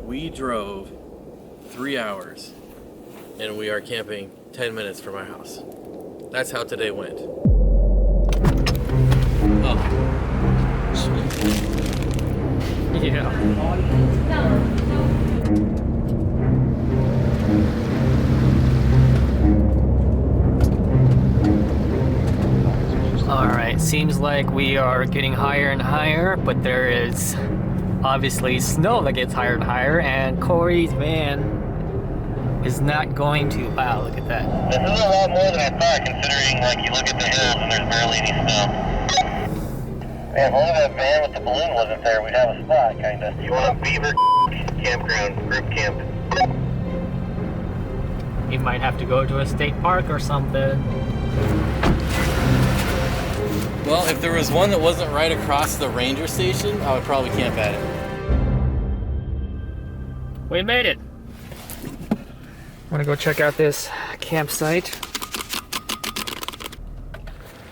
We drove 3 hours and we are camping 10 minutes from our house. That's how today went. Oh. Yeah. Alright, seems like we are getting higher and higher, but there is obviously snow that gets higher and higher, and Corey's van is not going to. Wow, look at that. This is a lot more than I thought, considering, like, you look at the hills and there's barely any snow. Man, if only that van with the balloon wasn't there, we'd have a spot, kinda. You want a beaver campground, group camp? We might have to go to a state park or something. Well, if there was one that wasn't right across the ranger station, I would probably camp at it. We made it. Want to go check out this campsite?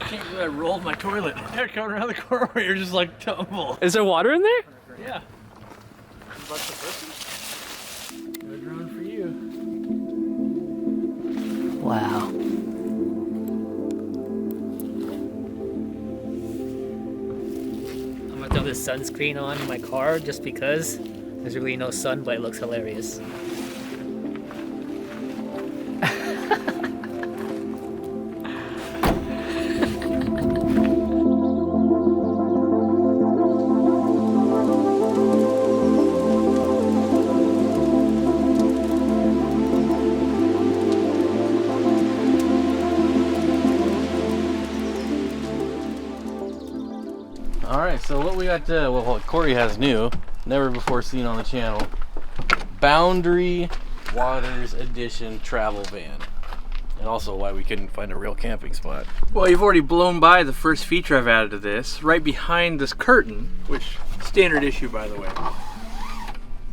I can't believe I rolled my toilet. They're coming around the corner where you're just like tumble. Is there water in there? Yeah. No drone for you. Wow. I'm gonna throw this sunscreen on in my car just because there's really no sun, but it looks hilarious. Alright, so what we got, what Corey has new, never before seen on the channel, Boundary Waters Edition travel van. And also why we couldn't find a real camping spot. Well, you've already blown by the first feature I've added to this. Right behind this curtain, which, standard issue by the way.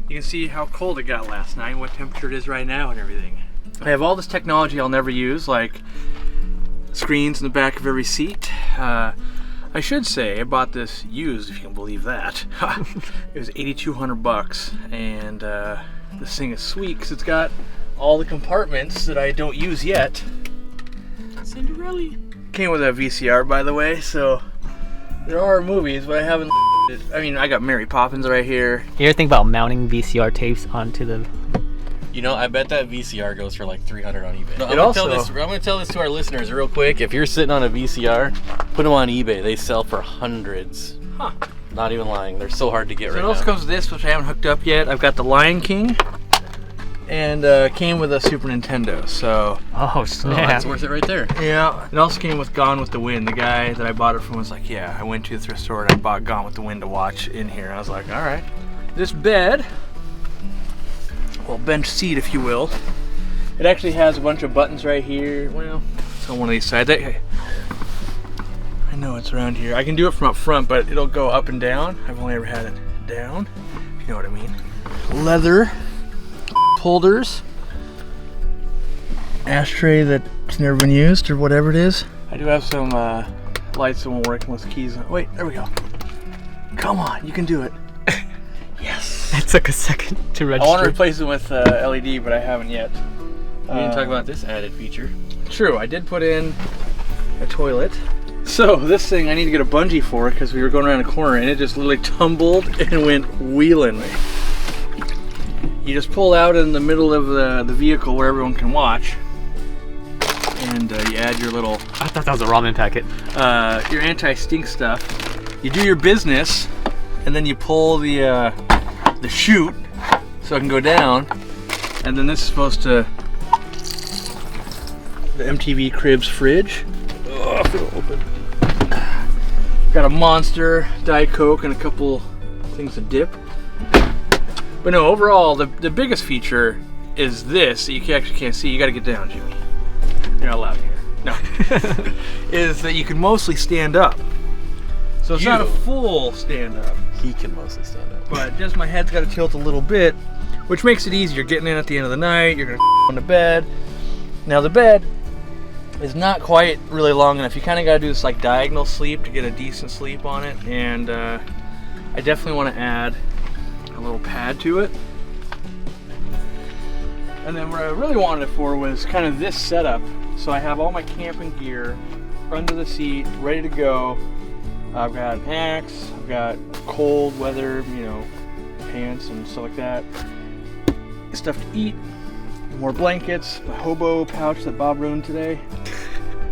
You can see how cold it got last night, what temperature it is right now and everything. I have all this technology I'll never use, like screens in the back of every seat. I should say I bought this used, if you can believe that. It was $8,200, and this thing is sweet because it's got all the compartments that I don't use yet. Cinderella. Came with a VCR, by the way, so there are movies, but I haven't. I mean, I got Mary Poppins right here. You ever think about mounting VCR tapes onto the... You know, I bet that VCR goes for like $300 on eBay. No, I'm gonna tell this to our listeners real quick. If you're sitting on a VCR, put them on eBay. They sell for hundreds. Huh. Not even lying. They're so hard to get right now. It also comes with this, which I haven't hooked up yet. I've got the Lion King, and came with a Super Nintendo. So. Oh snap! That's worth it right there. Yeah. It also came with Gone with the Wind. The guy that I bought it from was like, "Yeah, I went to the thrift store and I bought Gone with the Wind to watch in here." And I was like, "All right." This bed. Well, bench seat, if you will. It actually has a bunch of buttons right here. Well, it's on one of these sides. I know it's around here. I can do it from up front, but it'll go up and down. I've only ever had it down, if you know what I mean. Leather holders. Ashtray that's never been used, or whatever it is. I do have some lights that won't work unless the keys. Wait, there we go. Come on, you can do it. Yes. It took a second to register. I want to replace it with LED, but I haven't yet. We didn't talk about this added feature. True, I did put in a toilet. So this thing I need to get a bungee for because we were going around a corner and it just literally tumbled and went wheeling. You just pull out in the middle of the vehicle where everyone can watch, and you add your little... I thought that was a ramen packet. Your anti-stink stuff. You do your business, and then you pull the chute so I can go down, and then this is supposed to... The MTV Cribs fridge. Oh, if it'll open. Got a Monster, Diet Coke, and a couple things to dip. But no, overall, the biggest feature is this that you actually can't see. You got to get down, Jimmy. You're not allowed here. No. Is that you can mostly stand up. So it's not a full stand up. He can mostly stand up. But just my head's got to tilt a little bit, which makes it easier. Getting in at the end of the night, you're going to on the bed. Now the bed is not quite really long enough. You kind of got to do this like diagonal sleep to get a decent sleep on it. And I definitely want to add a little pad to it. And then what I really wanted it for was kind of this setup. So I have all my camping gear under the seat, ready to go. I've got an axe, I've got cold weather, you know, pants and stuff like that. Stuff to eat, more blankets, my hobo pouch that Bob ruined today.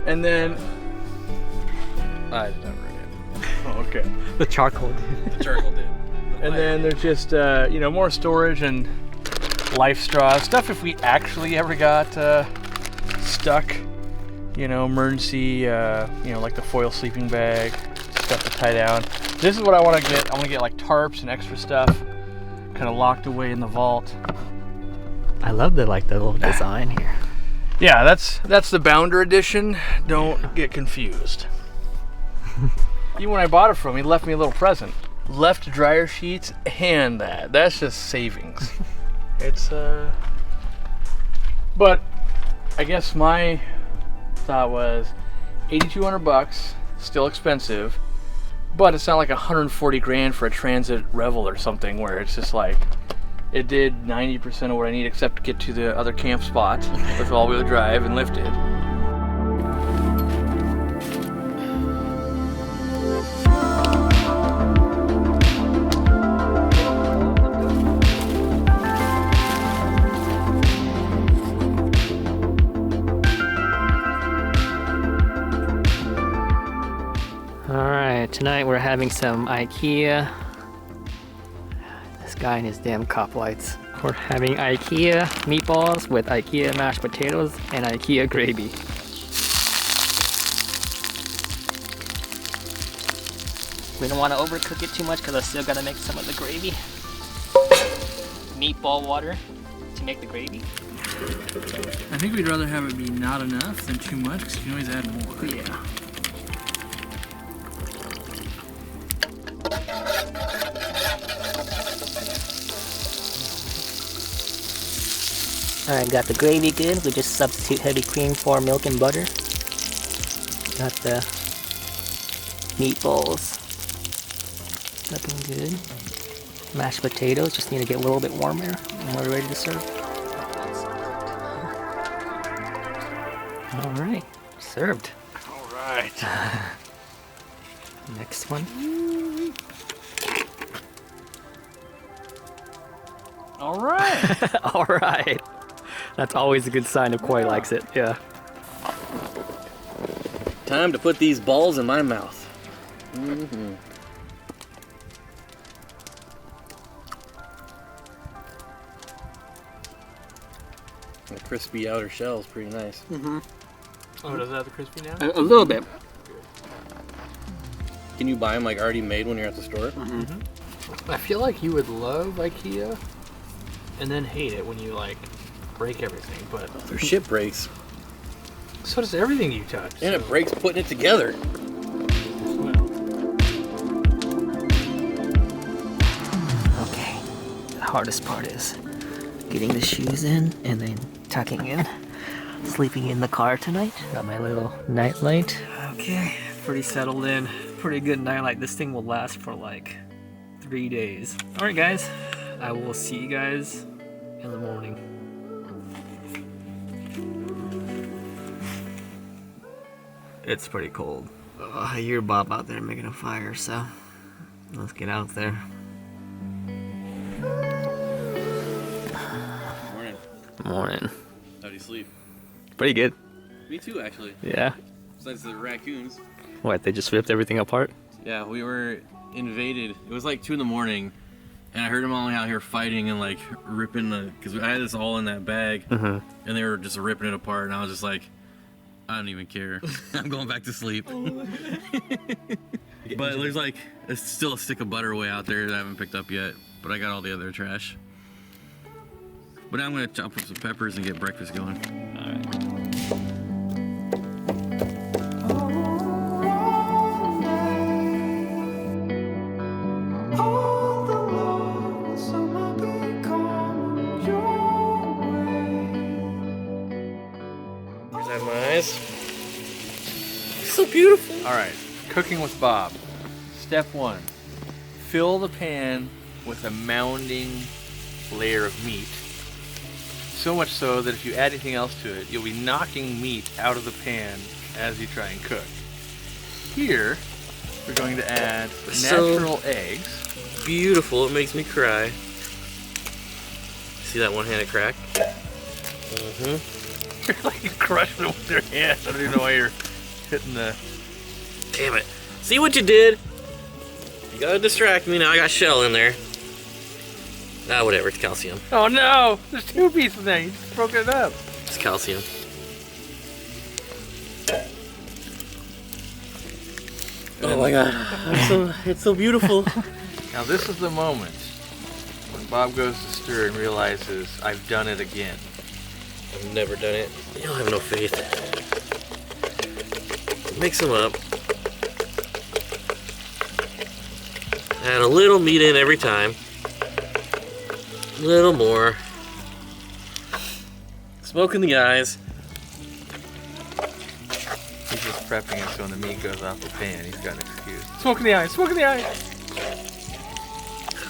And then... I did not ruin it. Oh, okay. The charcoal did. The charcoal did. And then there's just, you know, more storage and life straws. Stuff if we actually ever got stuck. You know, emergency, you know, like the foil sleeping bag, stuff to tie down. This is what I want to get. I want to get like tarps and extra stuff kind of locked away in the vault. I love the little design here. Yeah, that's the Bounder edition. Don't get confused. Even when I bought it from him, he left me a little present. Left dryer sheets and that. That's just savings. It's but I guess my thought was $8,200, still expensive, but it's not like 140 grand for a Transit Revel or something where it's just like it did 90% of what I need except to get to the other camp spot with all-wheel drive and lifted. Alright, tonight we're having some IKEA. This guy and his damn cop lights. We're having IKEA meatballs with IKEA mashed potatoes and IKEA gravy. We don't want to overcook it too much because I still gotta make some of the gravy. Meatball water to make the gravy. I think we'd rather have it be not enough than too much because you can always add more. Yeah. Alright, got the gravy good. We just substitute heavy cream for milk and butter. Got the meatballs. Looking good. Mashed potatoes, just need to get a little bit warmer and we're ready to serve. Alright, served. Alright. Next one. Alright. Alright. That's always a good sign if Koi likes it, yeah. Time to put these balls in my mouth. Mm-hmm. The crispy outer shell is pretty nice. Mm-hmm. Oh, does it have the crispy now? A little bit. Can you buy them like already made when you're at the store? Mm-hmm. I feel like you would love IKEA and then hate it when you like break everything, but Their shit breaks. so does everything you touch. And it breaks putting it together. Okay. The hardest part is getting the shoes in and then tucking in. Sleeping in the car tonight. Got my little nightlight. Okay, pretty settled in. Pretty good nightlight. This thing will last for like 3 days. Alright guys, I will see you guys in the morning. It's pretty cold. I hear Bob out there making a fire, so let's get out there. Morning. Morning. How do you sleep? Pretty good. Me too, actually. Yeah. Besides the raccoons. What, they just ripped everything apart? Yeah, we were invaded. It was like 2 in the morning, and I heard them all out here fighting and like ripping the. Because I had this all in that bag, and they were just ripping it apart, and I was just like, I don't even care. I'm going back to sleep. But there's like still a stick of butter way out there that I haven't picked up yet. But I got all the other trash. But now I'm gonna chop up some peppers and get breakfast going. All right. Here's that my eyes. So beautiful. All right, cooking with Bob. Step 1, fill the pan with a mounding layer of meat. So much so that if you add anything else to it, you'll be knocking meat out of the pan as you try and cook. Here, we're going to add natural eggs. Beautiful, it makes me cry. See that one-handed crack? You're like crushing it with your hand. I don't even know why you're hitting the... Damn it. See what you did? You gotta distract me, now I got shell in there. Ah, whatever, it's calcium. Oh no! There's 2 pieces in there, you just broke it up. It's calcium. Oh my god, it's so beautiful. Now this is the moment when Bob goes to stir and realizes I've done it again. I've never done it. You'll have no faith. Mix them up. Add a little meat in every time. A little more. Smoke in the eyes. He's just prepping it so when the meat goes off the pan, he's got an excuse. Smoke in the eye, smoke in the eye!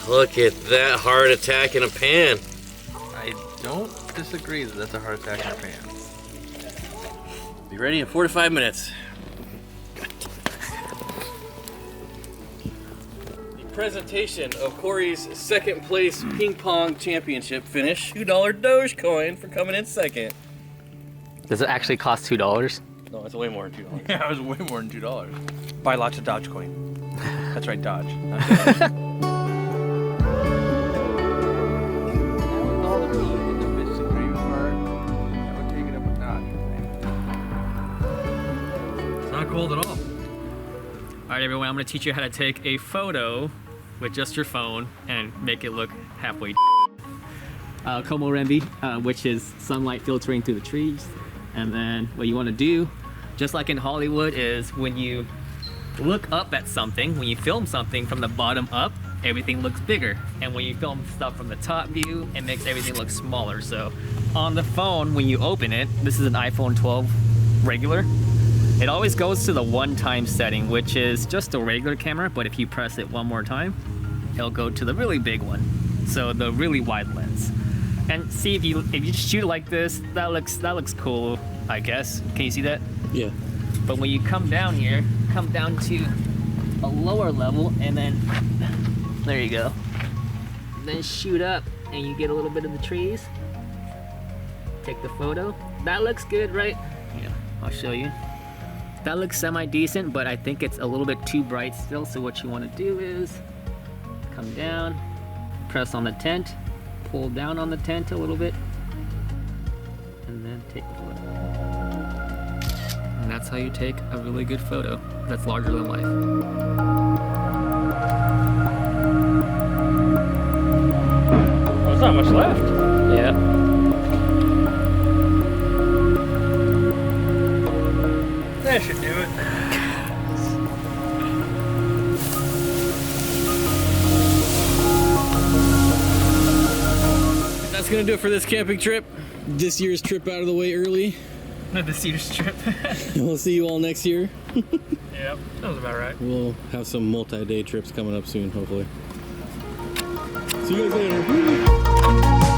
Look at that heart attack in a pan. I don't disagree that that's a heart attack in a pan. Be ready in 4 to 5 minutes. The presentation of Corey's second place ping pong championship finish. $2 Dogecoin for coming in second. Does it actually cost $2? No, it's way more than $2. Yeah, it was way more than $2. Buy lots of Dogecoin. That's right, Dodge. All the meat in the fish and gravy part, that would take it up a notch, I think. It's not cold at all. All right, everyone, I'm gonna teach you how to take a photo with just your phone and make it look halfway Como Rembi, which is sunlight filtering through the trees. And then what you wanna do, just like in Hollywood, is when you look up at something, when you film something from the bottom up, everything looks bigger. And when you film stuff from the top view, it makes everything look smaller. So on the phone, when you open it, this is an iPhone 12 regular. It always goes to the 1x setting, which is just a regular camera, but if you press it one more time, it'll go to the really big one. So the really wide lens. And see, if you shoot like this, that looks cool, I guess. Can you see that? Yeah. But when you come down here, come down to a lower level, and then there you go. Then shoot up, and you get a little bit of the trees. Take the photo. That looks good, right? Yeah, I'll show you. That looks semi-decent, but I think it's a little bit too bright still. So what you want to do is come down, press on the tent, pull down on the tent a little bit, and then take a photo. And that's how you take a really good photo that's larger than life. Oh, there's not much left. Yeah. That should do it. That's gonna do it for this camping trip. This year's trip out of the way early. The cedar strip. We'll see you all next year. Yep, sounds about right. We'll have some multi-day trips coming up soon, hopefully. See you guys later.